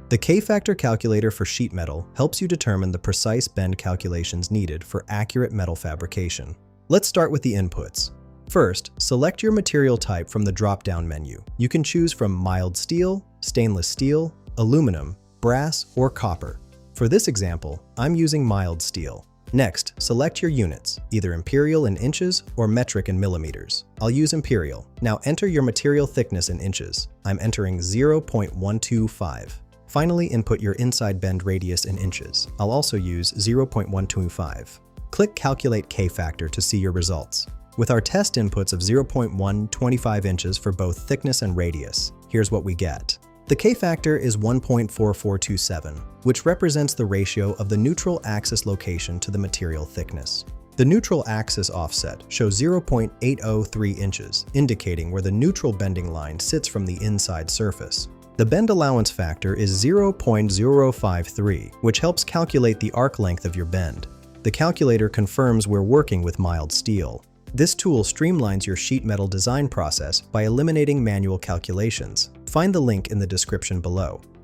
The K-factor calculator for sheet metal helps you determine the precise bend calculations needed for accurate metal fabrication. Let's start with the inputs. First, select your material type from the drop-down menu. You can choose from mild steel, stainless steel, aluminum, brass, or copper. For this example, I'm using mild steel. Next, select your units, either imperial in inches or metric in millimeters. I'll use imperial. Now enter your material thickness in inches. I'm entering 0.125. Finally, input your inside bend radius in inches. I'll also use 0.125. Click Calculate K-factor to see your results. With our test inputs of 0.125 inches for both thickness and radius, here's what we get. The K-factor is 1.4427, which represents the ratio of the neutral axis location to the material thickness. The neutral axis offset shows 0.803 inches, indicating where the neutral bending line sits from the inside surface. The bend allowance factor is 0.053, which helps calculate the arc length of your bend. The calculator confirms we're working with mild steel. This tool streamlines your sheet metal design process by eliminating manual calculations. Find the link in the description below.